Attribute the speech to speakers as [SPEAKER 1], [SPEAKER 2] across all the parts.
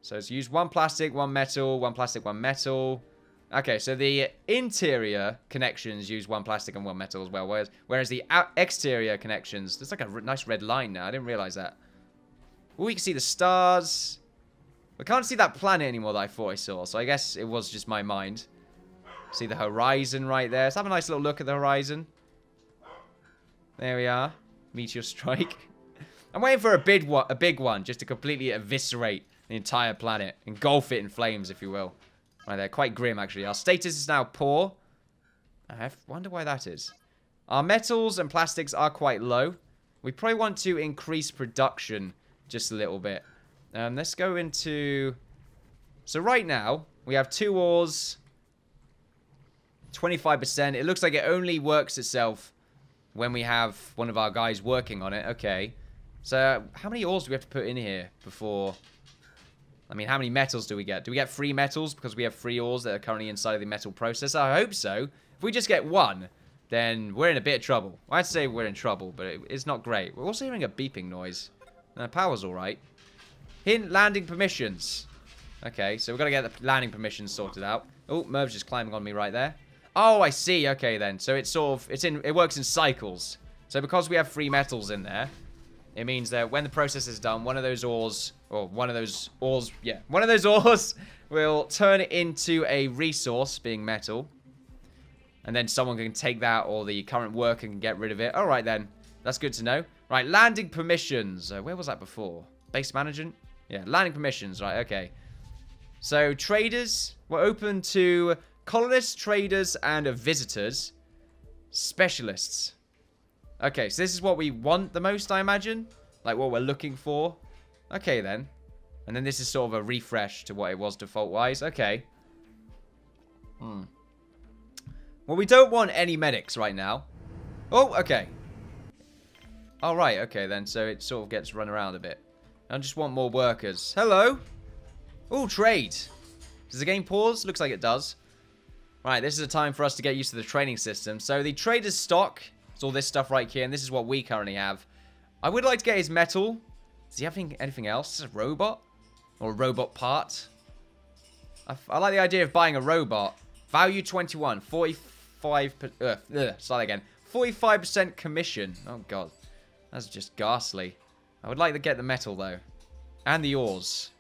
[SPEAKER 1] So it's used 1 plastic, 1 metal, 1 plastic, 1 metal. Okay, so the interior connections use 1 plastic and 1 metal as well. Whereas the exterior connections, there's like a nice red line now. I didn't realize that. Oh, we can see the stars. We can't see that planet anymore that I thought I saw. So I guess it was just my mind. See the horizon right there. Let's have a nice little look at the horizon. There we are. Meteor strike. I'm waiting for a big one just to completely eviscerate the entire planet. Engulf it in flames, if you will. Right there. Quite grim, actually. Our status is now poor. I wonder why that is. Our metals and plastics are quite low. We probably want to increase production just a little bit. Let's go into... So right now, we have 2 ores... 25%. It looks like it only works itself when we have one of our guys working on it. Okay. So, how many ores do we have to put in here before... I mean, how many metals do we get? Do we get 3 metals because we have 3 ores that are currently inside of the metal processor? I hope so. If we just get 1, then we're in a bit of trouble. I'd say we're in trouble, but it's not great. We're also hearing a beeping noise. Power's alright. Hint landing permissions. Okay, so we've got to get the landing permissions sorted out. Oh, Merv's just climbing on me right there. Oh, I see. Okay, then. So it's sort of... It works in cycles. So because we have 3 metals in there, it means that when the process is done, one of those ores... Or one of those ores... Yeah. One of those ores will turn it into a resource, being metal. And then someone can take that, or the current worker can get rid of it. Alright, then. That's good to know. Right, landing permissions. Where was that before? Base management? Yeah, landing permissions. Right, okay. So, traders. We're open to... colonists, traders, and visitors. Specialists. Okay, so this is what we want the most, I imagine. Like, what we're looking for. Okay, then. And then this is sort of a refresh to what it was default-wise. Okay. Well, we don't want any medics right now. Oh, okay. All right, okay, then. So it sort of gets run around a bit. I just want more workers. Hello. Oh, trade. Does the game pause? Looks like it does. Right, this is a time for us to get used to the training system. So the trader's stock, it's all this stuff right here, and this is what we currently have. I would like to get his metal. Does he have anything else? Is it a robot? Or a robot part? I like the idea of buying a robot. Value 21, 45... start again. 45% commission. Oh, God. That's just ghastly. I would like to get the metal, though. And the ores.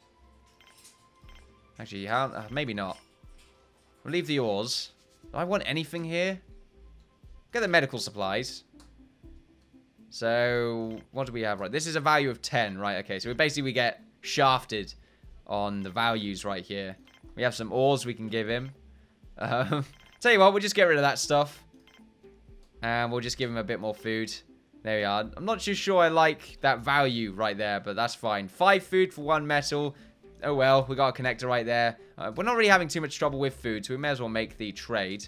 [SPEAKER 1] Actually, maybe not. We'll leave the ores. Do I want anything here? Get the medical supplies. So, what do we have? Right, this is a value of 10. Right, okay. So, we get shafted on the values right here. We have some ores we can give him. Tell you what, we'll just get rid of that stuff. And we'll just give him a bit more food. There we are. I'm not too sure I like that value right there, but that's fine. 5 food for 1 metal. Oh well, we got a connector right there. We're not really having too much trouble with food, so we may as well make the trade.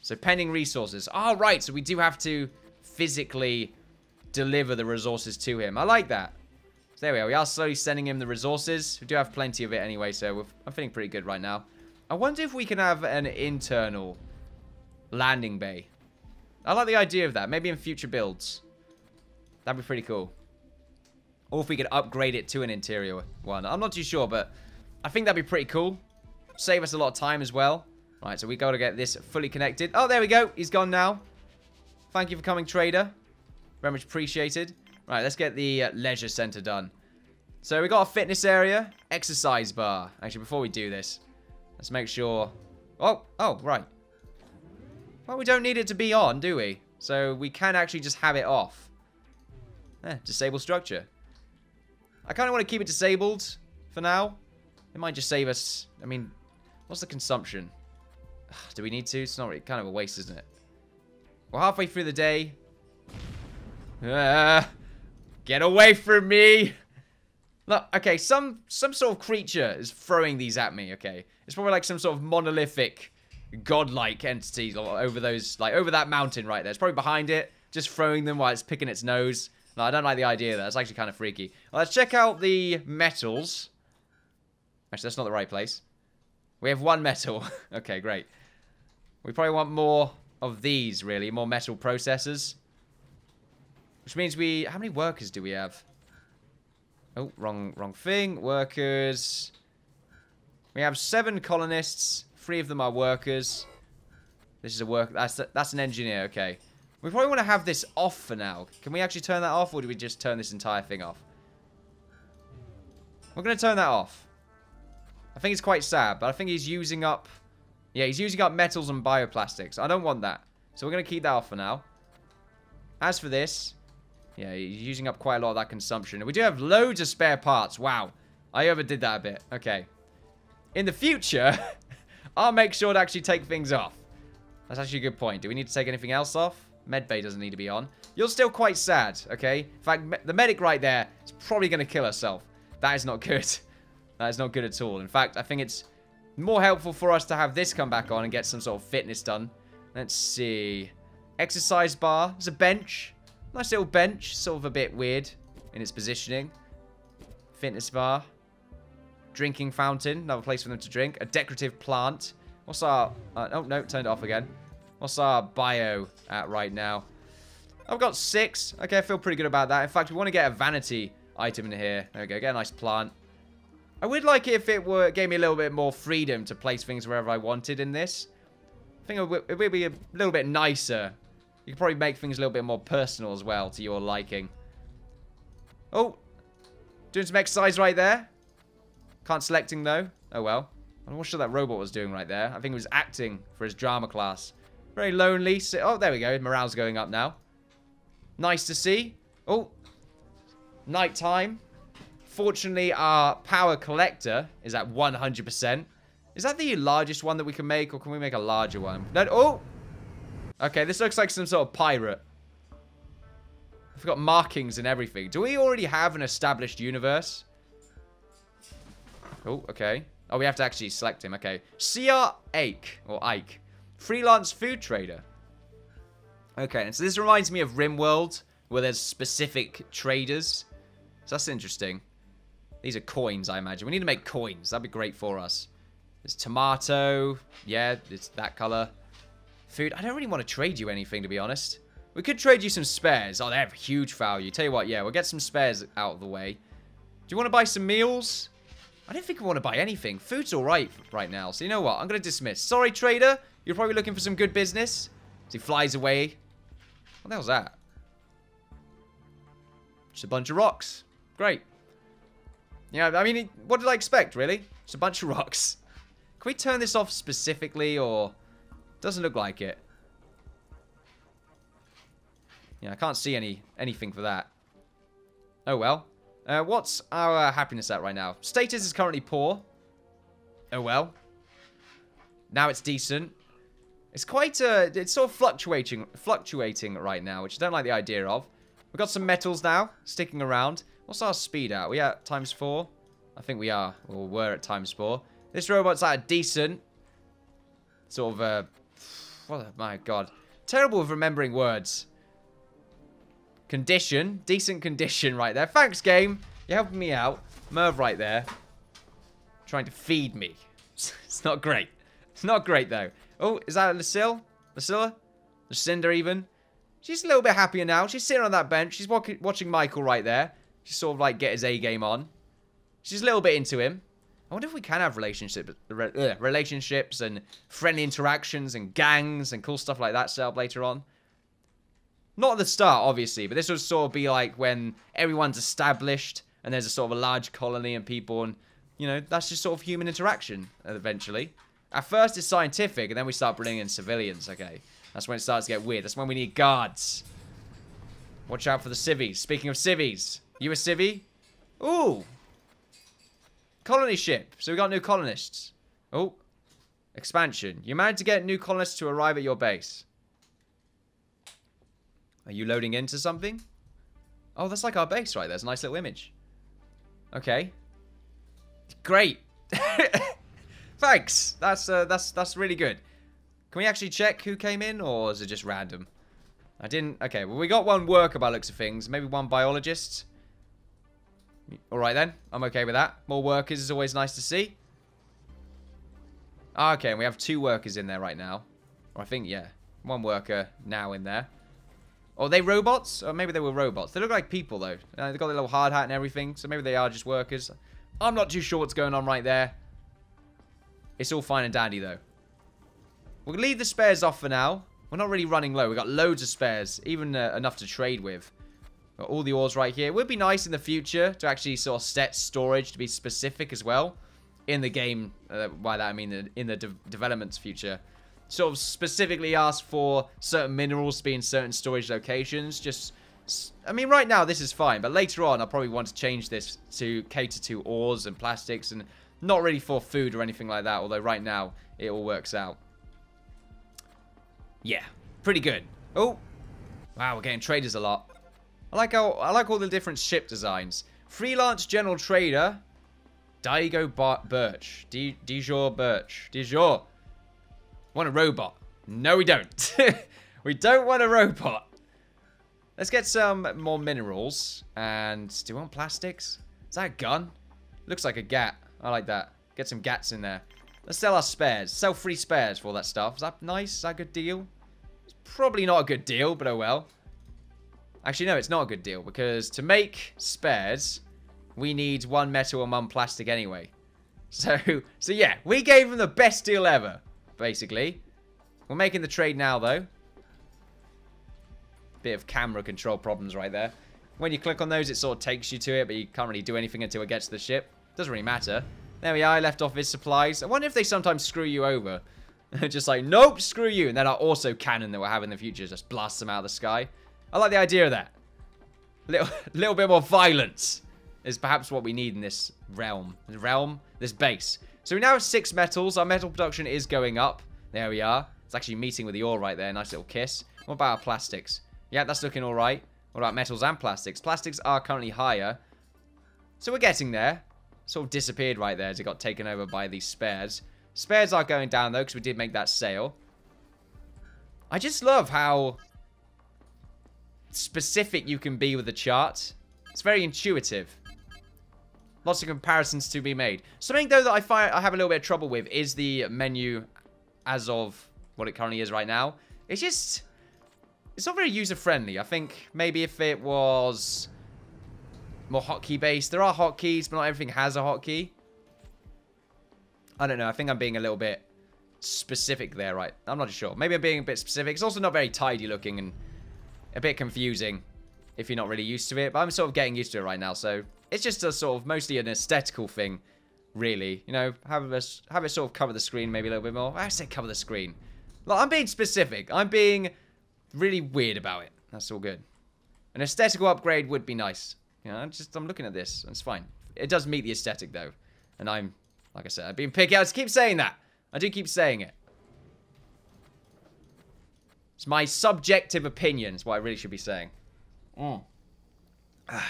[SPEAKER 1] So, pending resources. Oh, right, so we do have to physically deliver the resources to him. I like that. So, there we are. We are slowly sending him the resources. We do have plenty of it anyway, so I'm feeling pretty good right now. I wonder if we can have an internal landing bay. I like the idea of that. Maybe in future builds. That'd be pretty cool. Or if we could upgrade it to an interior one. I'm not too sure, but I think that'd be pretty cool. Save us a lot of time as well. Right, so we got to get this fully connected. Oh, there we go. He's gone now. Thank you for coming, trader. Very much appreciated. Right, let's get the leisure center done. So we got a fitness area. Exercise bar. Actually, before we do this, let's make sure... Oh, right. Well, we don't need it to be on, do we? So we can actually just have it off. Disable structure. I kind of want to keep it disabled for now. It might just save us... I mean, what's the consumption? Do we need to? It's not really kind of a waste, isn't it? We're halfway through the day. Get away from me! Look, okay, some sort of creature is throwing these at me, okay? It's probably like some sort of monolithic, godlike entity over those... Like, over that mountain right there. It's probably behind it, just throwing them while it's picking its nose. No, I don't like the idea of that. It's actually kind of freaky. Well, let's check out the metals. Actually, that's not the right place. We have 1 metal. Okay, great. We probably want more of these, really. More metal processors. Which means we... How many workers do we have? Oh, wrong thing. Workers. We have 7 colonists. 3 of them are workers. This is a worker. That's an engineer. Okay. We probably want to have this off for now. Can we actually turn that off, or do we just turn this entire thing off? We're going to turn that off. I think it's quite sad, but I think he's using up... Yeah, he's using up metals and bioplastics. I don't want that. So we're going to keep that off for now. As for this... Yeah, he's using up quite a lot of that consumption. And we do have loads of spare parts. Wow. I overdid that a bit. Okay. In the future, I'll make sure to actually take things off. That's actually a good point. Do we need to take anything else off? Medbay doesn't need to be on. You're still quite sad, okay? In fact, the medic right there is probably going to kill herself. That is not good. That is not good at all. In fact, I think it's more helpful for us to have this come back on and get some sort of fitness done. Let's see. Exercise bar. There's a bench. Nice little bench. Sort of a bit weird in its positioning. Fitness bar. Drinking fountain. Another place for them to drink. A decorative plant. What's our... oh, no. Turned it off again. What's our bio at right now? I've got 6. Okay, I feel pretty good about that. In fact, we want to get a vanity item in here. There we go. Get a nice plant. I would like it if it gave me a little bit more freedom to place things wherever I wanted in this. I think it would be a little bit nicer. You could probably make things a little bit more personal as well to your liking. Oh. Doing some exercise right there. Can't selecting though. Oh well. I'm not sure that robot was doing right there. I think he was acting for his drama class. Very lonely. Oh, there we go. Morale's going up now. Nice to see. Oh. Nighttime. Fortunately, our power collector is at 100%. Is that the largest one that we can make, or can we make a larger one? No. Oh. Okay, this looks like some sort of pirate. I've got markings and everything. Do we already have an established universe? Oh, okay. Oh, we have to actually select him. Okay. C.R. Ike. Or Ike. Freelance food trader. Okay, and so this reminds me of RimWorld, where there's specific traders. So that's interesting. These are coins, I imagine. We need to make coins. That'd be great for us. There's tomato. Yeah, it's that color. Food. I don't really want to trade you anything, to be honest. We could trade you some spares. Oh, they have huge value. Tell you what, yeah, we'll get some spares out of the way. Do you want to buy some meals? I don't think we want to buy anything. Food's alright right now. So you know what? I'm going to dismiss. Sorry, trader. You're probably looking for some good business. So he flies away. What the hell's that? Just a bunch of rocks. Great. Yeah, I mean, what did I expect, really? Just a bunch of rocks. Can we turn this off specifically, or... Doesn't look like it. Yeah, I can't see anything for that. Oh, well. What's our happiness at right now? Status is currently poor. Oh, well. Now it's decent. It's quite, it's sort of fluctuating right now, which I don't like the idea of. We've got some metals now, sticking around. What's our speed at? Are we at ×4? I think we are. Or we're at ×4. This robot's at a decent, sort of, oh my god. Terrible with remembering words. Condition. Decent condition right there. Thanks, game. You're helping me out. Merv right there. Trying to feed me. It's not great. It's not great, though. Oh, is that Lucille? Lucilla? Lucinda, even? She's a little bit happier now. She's sitting on that bench. She's watching Michael right there. She's sort of like get his A-game on. She's a little bit into him. I wonder if we can have relationships and friendly interactions and gangs and cool stuff like that set up later on. Not at the start, obviously, but this would sort of be like when everyone's established and there's a sort of a large colony and people, and, you know, that's just sort of human interaction eventually. At first, it's scientific, and then we start bringing in civilians, okay? That's when it starts to get weird. That's when we need guards. Watch out for the civvies. Speaking of civvies, you a civvy? Ooh. Colony ship. So we got new colonists. Oh. Expansion. You managed to get new colonists to arrive at your base. Are you loading into something? Oh, that's like our base right there. There's a nice little image. Okay. Great. Thanks. That's really good. Can we actually check who came in, or is it just random? I didn't... Okay, well, we got one worker by looks of things. Maybe one biologist. Alright then. I'm okay with that. More workers is always nice to see. Okay, and we have 2 workers in there right now. Or I think, yeah. 1 worker now in there. Or are they robots? Or maybe they were robots. They look like people, though. They've got their little hard hat and everything. So maybe they are just workers. I'm not too sure what's going on right there. It's all fine and dandy, though. We'll leave the spares off for now. We're not really running low. We've got loads of spares. Even enough to trade with. Got all the ores right here. It would be nice in the future to actually sort of set storage to be specific as well. In the game. By that I mean in the development's future. Sort of specifically ask for certain minerals to be in certain storage locations. Just, I mean, right now this is fine, but later on I'll probably want to change this to cater to ores and plastics and not really for food or anything like that, although right now it all works out. Yeah, pretty good. Oh, wow, we're getting traders a lot. I like all the different ship designs. Freelance General Trader, Daigo Birch, Dijon Birch, Dijon. Want a robot? No, we don't. We don't want a robot. Let's get some more minerals. And do we want plastics? Is that a gun? Looks like a gat. I like that. Get some gats in there. Let's sell our spares. Sell free spares for all that stuff. Is that nice? Is that a good deal? It's probably not a good deal, but oh well. Actually, no, it's not a good deal. Because to make spares, we need 1 metal and 1 plastic anyway. So yeah, we gave them the best deal ever. Basically. We're making the trade now, though. Bit of camera control problems right there. When you click on those, it sort of takes you to it, but you can't really do anything until it gets to the ship. Doesn't really matter. There we are. I left off his supplies. I wonder if they sometimes screw you over. Just like, nope, screw you. And then our also cannon that we'll have in the future just blasts them out of the sky. I like the idea of that. Little bit more violence is perhaps what we need in this realm. This base. So we now have 6 metals. Our metal production is going up. There we are. It's actually meeting with the ore right there. Nice little kiss. What about our plastics? Yeah, that's looking all right. What about metals and plastics? Plastics are currently higher. So we're getting there. Sort of disappeared right there as it got taken over by these spares. Spares are going down, though, because we did make that sale. I just love how specific you can be with the chart. It's very intuitive. Lots of comparisons to be made. Something, though, that I find I have a little bit of trouble with is the menu as of what it currently is right now. It's just... it's not very user-friendly. I think maybe if it was more hotkey-based. There are hotkeys, but not everything has a hotkey. I don't know. I think I'm being a little bit specific there, right? I'm not sure. Maybe I'm being a bit specific. It's also not very tidy looking and a bit confusing if you're not really used to it. But I'm sort of getting used to it right now, so... it's just a sort of mostly an aesthetical thing, really. You know, have it sort of cover the screen maybe a little bit more. I say cover the screen. Look, I'm being specific. I'm being really weird about it. That's all good. An aesthetical upgrade would be nice. You know, I'm looking at this. It's fine. It does meet the aesthetic, though. And I'm, like I said, I've been picky. I just keep saying that. I do keep saying it. It's my subjective opinion is what I really should be saying.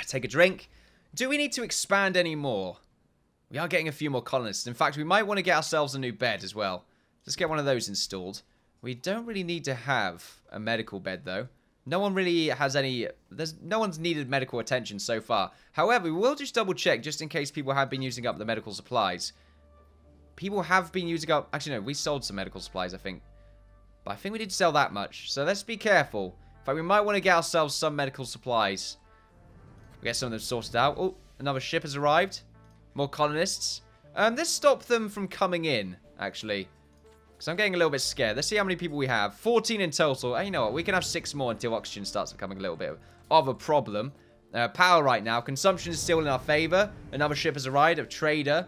[SPEAKER 1] Take a drink. Do we need to expand any more? We are getting a few more colonists. In fact, we might want to get ourselves a new bed as well. Let's get one of those installed. We don't really need to have a medical bed, though. No one really has any... no one's needed medical attention so far. However, we will just double check just in case people have been using up the medical supplies. People have been using up... actually, no, we sold some medical supplies, I think. But I think we didn't sell that much. So let's be careful. In fact, we might want to get ourselves some medical supplies. We get some of them sorted out. Oh, another ship has arrived. More colonists. Let's stop them from coming in, actually. Because I'm getting a little bit scared. Let's see how many people we have. 14 in total. And you know what? We can have 6 more until oxygen starts becoming a little bit of a problem. Power right now. Consumption is still in our favor. Another ship has arrived. A trader.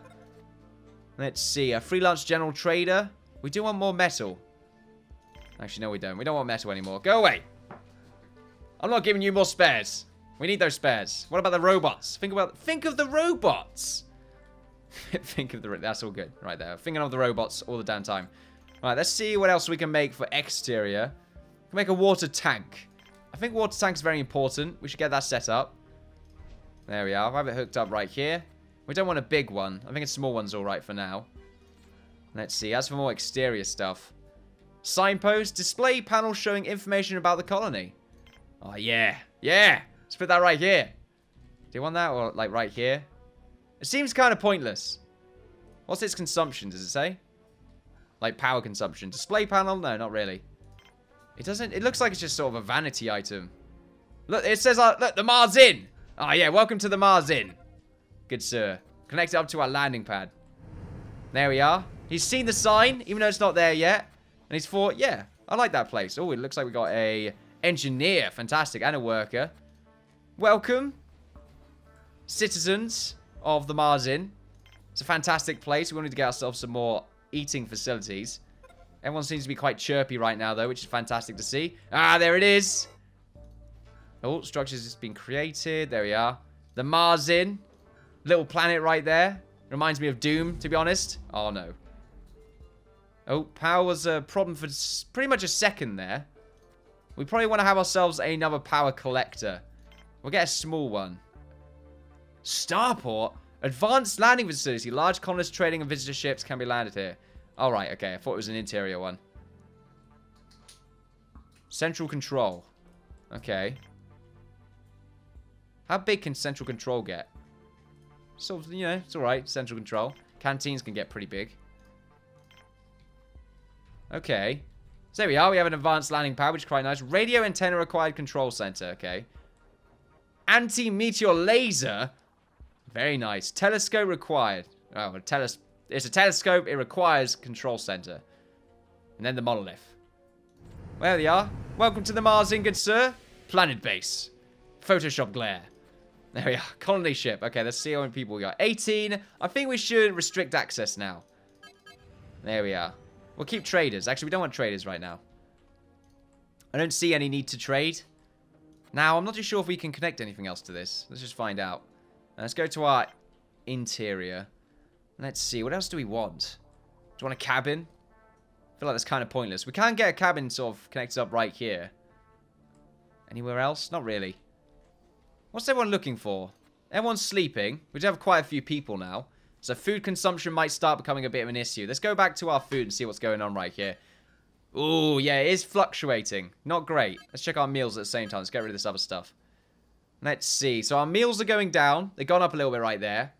[SPEAKER 1] Let's see. A freelance general trader. We do want more metal. Actually, no, we don't. We don't want metal anymore. Go away. I'm not giving you more spares. We need those spares. What about the robots? Think of the robots. That's all good right there. Thinking of the robots all the damn time. All right, let's see what else we can make for exterior. We can make a water tank. I think water tank's very important. We should get that set up. There we are. I'll have it hooked up right here. We don't want a big one. I think a small one's all right for now. Let's see. As for more exterior stuff. Signpost. Display panel showing information about the colony. Oh, yeah. Yeah. Let's put that right here. Do you want that or like right here? It seems kind of pointless. What's its consumption? Does it say? Like power consumption. Display panel? No, not really. It doesn't. It looks like it's just sort of a vanity item. Look, it says, look, the Mars Inn. Oh, yeah, welcome to the Mars Inn. Good sir. Connect it up to our landing pad. There we are. He's seen the sign, even though it's not there yet. And he's thought, yeah, I like that place. Oh, it looks like we got a engineer. Fantastic. And a worker. Welcome, citizens of the Mars Inn. It's a fantastic place. We wanted to get ourselves some more eating facilities. Everyone seems to be quite chirpy right now, though, which is fantastic to see. Ah, there it is. Oh, structures just been created. There we are. The Mars Inn. Little planet right there. Reminds me of Doom, to be honest. Oh, no. Oh, power was a problem for pretty much a second there. We probably want to have ourselves another power collector. We'll get a small one. Starport? Advanced landing facility. Large colonist trading and visitor ships can be landed here. Alright, okay. I thought it was an interior one. Central control. Okay. How big can central control get? So, you know, it's alright. Central control. Canteens can get pretty big. Okay. So there we are. We have an advanced landing pad, which is quite nice. Radio antenna required control center. Okay. Anti-meteor laser. Very nice. Telescope required. Oh, it's a telescope. It requires control center. And then the monolith. Well, there we are. Welcome to the Mars Inn, good sir. Planetbase. Photoshop glare. There we are. Colony ship. Okay, let's see how many people we got. 18. I think we should restrict access now. There we are. We'll keep traders. Actually, we don't want traders right now. I don't see any need to trade. Now, I'm not too sure if we can connect anything else to this. Let's just find out. Let's go to our interior. Let's see. What else do we want? Do you want a cabin? I feel like that's kind of pointless. We can get a cabin sort of connected up right here. Anywhere else? Not really. What's everyone looking for? Everyone's sleeping. We do have quite a few people now. So food consumption might start becoming a bit of an issue. Let's go back to our food and see what's going on right here. Ooh, yeah, it is fluctuating. Not great. Let's check our meals at the same time. Let's get rid of this other stuff. Let's see. So our meals are going down. They've gone up a little bit right there.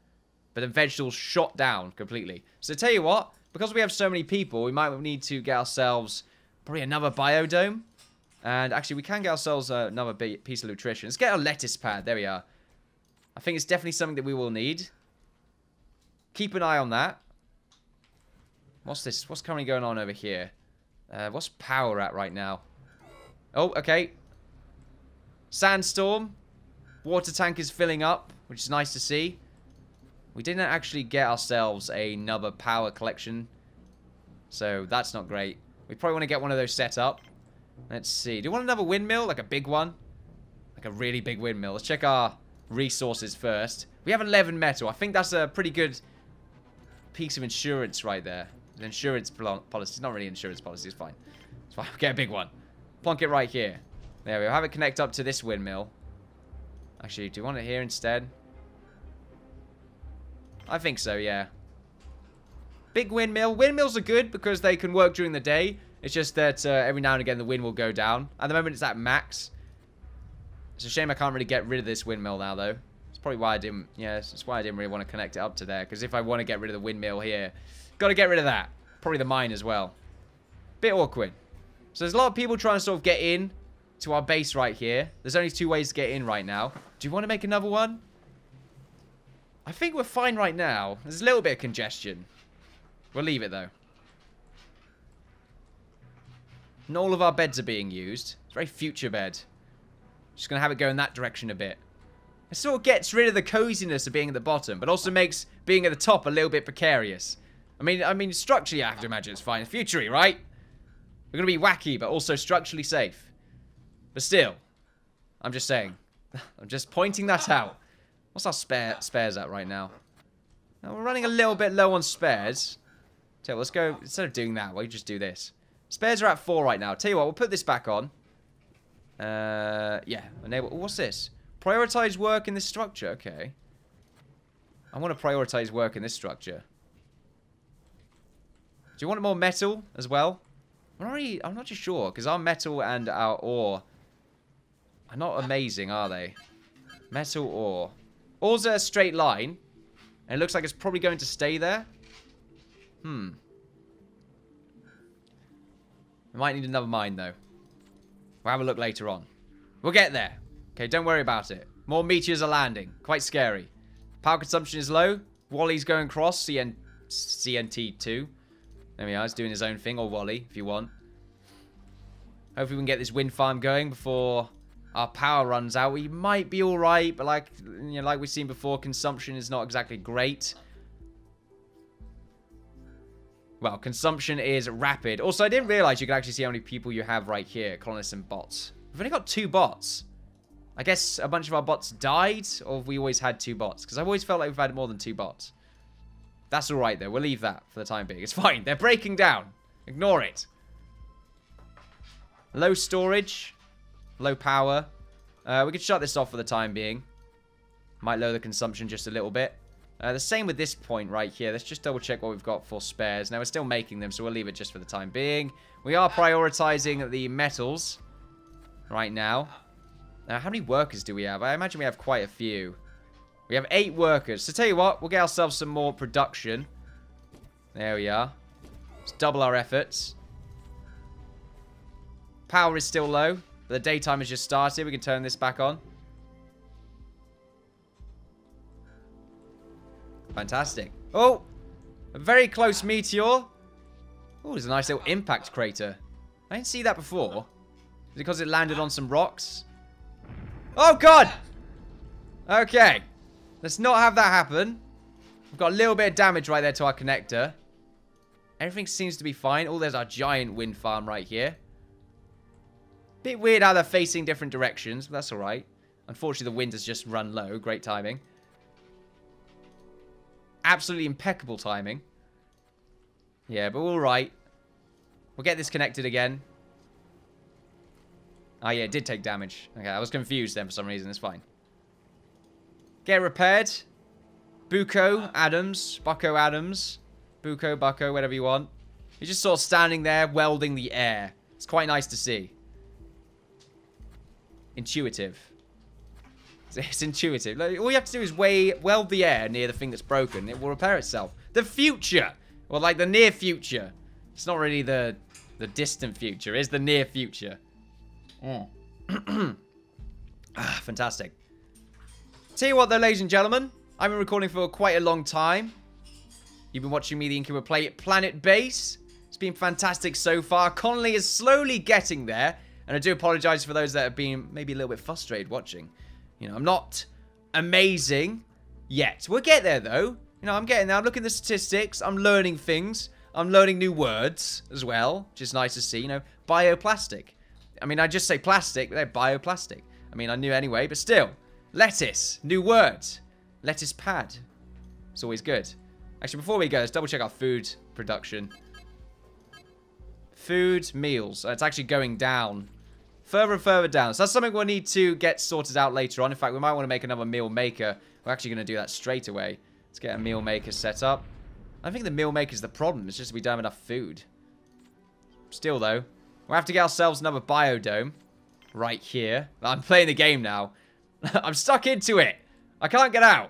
[SPEAKER 1] But the vegetables shot down completely. So tell you what, because we have so many people, we might need to get ourselves probably another biodome. And actually, we can get ourselves another piece of nutrition. Let's get a lettuce pad. There we are. I think it's definitely something that we will need. Keep an eye on that. What's this? What's currently going on over here? What's power at right now? Oh, okay. Sandstorm. Water tank is filling up, which is nice to see. We didn't actually get ourselves another power collection. So that's not great. We probably want to get one of those set up. Let's see. Do you want another windmill? Like a big one? Like a really big windmill. Let's check our resources first. We have 11 metal. I think that's a pretty good piece of insurance right there. The insurance policy. It's not really insurance policy. It's fine. It's fine. Get a big one. Plonk it right here. There we go. Have it connect up to this windmill. Actually, do you want it here instead? I think so, yeah. Big windmill. Windmills are good because they can work during the day. It's just that every now and again the wind will go down. At the moment it's at max. It's a shame I can't really get rid of this windmill now though. It's probably why I didn't, yeah, it's why I didn't really want to connect it up to there. Because if I want to get rid of the windmill here, got to get rid of that. Probably the mine as well. Bit awkward. So there's a lot of people trying to sort of get in to our base right here. There's only 2 ways to get in right now. Do you want to make another one? I think we're fine right now. There's a little bit of congestion. We'll leave it though. Not all of our beds are being used. It's a very future bed. Just going to have it go in that direction a bit. It sort of gets rid of the coziness of being at the bottom, but also makes being at the top a little bit precarious. I mean, structurally, I have to imagine it's fine. Future-y, right? We're going to be wacky, but also structurally safe. But still, I'm just saying. I'm just pointing that out. What's our spares at right now? Now, we're running a little bit low on spares. So let's go, instead of doing that, we'll just do this. Spares are at 4 right now. Tell you what, we'll put this back on. Yeah. Enable. What's this? Prioritize work in this structure. Okay. I want to prioritize work in this structure. Do you want more metal as well? I'm not too sure, because our metal and our ore are not amazing, are they? Metal ore. Ore's a straight line, and it looks like it's probably going to stay there. We might need another mine, though. We'll have a look later on. We'll get there. Okay, don't worry about it. More meteors are landing. Quite scary. Power consumption is low. Wally's going across. CNT2. There we are. He's doing his own thing. Or Wally, if you want. Hopefully we can get this wind farm going before our power runs out. We might be alright, but like we've seen before, consumption is not exactly great. Well, consumption is rapid. Also, I didn't realize you could actually see how many people you have right here. Colonists and bots. We've only got 2 bots. I guess a bunch of our bots died, or have we always had 2 bots? Because I've always felt like we've had more than 2 bots. That's alright, though. We'll leave that for the time being. It's fine. They're breaking down. Ignore it. Low storage. Low power. We could shut this off for the time being. Might lower the consumption just a little bit. The same with this point right here. Let's just double check what we've got for spares. Now, we're still making them, so we'll leave it just for the time being. We are prioritizing the metals right now. Now, how many workers do we have? I imagine we have quite a few. We have 8 workers. So, tell you what, we'll get ourselves some more production. There we are. Let's double our efforts. Power is still low, but the daytime has just started. We can turn this back on. Fantastic. Oh, a very close meteor. Oh, there's a nice little impact crater. I didn't see that before. Is it because it landed on some rocks? Oh, God! Okay. Let's not have that happen. We've got a little bit of damage right there to our connector. Everything seems to be fine. Oh, there's our giant wind farm right here. Bit weird how they're facing different directions, but that's alright. Unfortunately, the wind has just run low. Great timing. Absolutely impeccable timing. Yeah, but alright. We'll get this connected again. Oh, yeah, it did take damage. Okay, I was confused then for some reason. It's fine. Get repaired. Bucco Adams. Bucco Adams. Bucco, Bucco, whatever you want. He's just sort of standing there, welding the air. It's quite nice to see. Intuitive. It's intuitive. Like, all you have to do is weld the air near the thing that's broken. It will repair itself. The future! Or like the near future. It's not really the distant future. It's the near future. Fantastic. Tell you what though, ladies and gentlemen. I've been recording for quite a long time. You've been watching me, the Innkeeper, play Planetbase. It's been fantastic so far. Connolly is slowly getting there. And I do apologize for those that have been maybe a little bit frustrated watching. You know, I'm not amazing yet. We'll get there, though. You know, I'm getting there. I'm looking at the statistics. I'm learning things. I'm learning new words as well, which is nice to see. You know, bioplastic. I mean, I just say plastic, but they're bioplastic. I mean, I knew anyway, but still. Lettuce. New word. Lettuce pad. It's always good. Actually, before we go, let's double check our food production. Food, meals. It's actually going down. Further and further down. So that's something we'll need to get sorted out later on. In fact, we might want to make another meal maker. We're actually going to do that straight away. Let's get a meal maker set up. I think the meal maker is the problem. It's just we don't have enough food. Still, though, we'll have to get ourselves another biodome right here. I'm playing the game now. I'm stuck into it. I can't get out.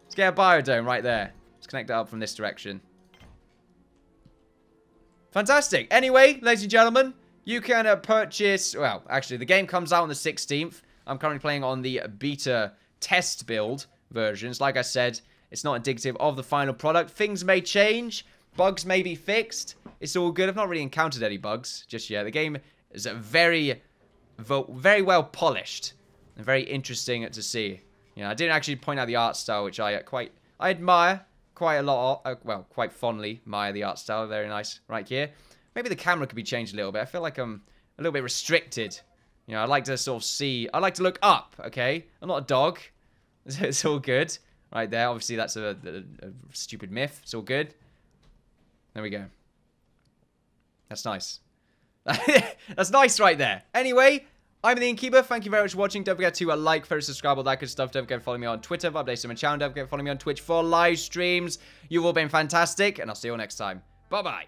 [SPEAKER 1] Let's get a biodome right there. Let's connect it up from this direction. Fantastic. Anyway, ladies and gentlemen, you can purchase... Well, actually, the game comes out on the 16th. I'm currently playing on the beta test build versions. Like I said, it's not indicative of the final product. Things may change. Bugs may be fixed. It's all good. I've not really encountered any bugs just yet. The game is very well polished and very interesting to see. You know, I didn't actually point out the art style, which I admire quite a lot. Well, quite fondly admire the art style. Very nice right here. Maybe the camera could be changed a little bit. I feel like I'm a little bit restricted. You know, I like to sort of see... I like to look up, okay? I'm not a dog. It's all good. Right there. Obviously, that's a stupid myth. It's all good. There we go. That's nice. That's nice right there. Anyway, I'm the Innkeeper. Thank you very much for watching. Don't forget to like, favorite, subscribe, all that good stuff. Don't forget to follow me on Twitter for updates on my channel. Don't forget to follow me on Twitch for live streams. You've all been fantastic, and I'll see you all next time. Bye-bye.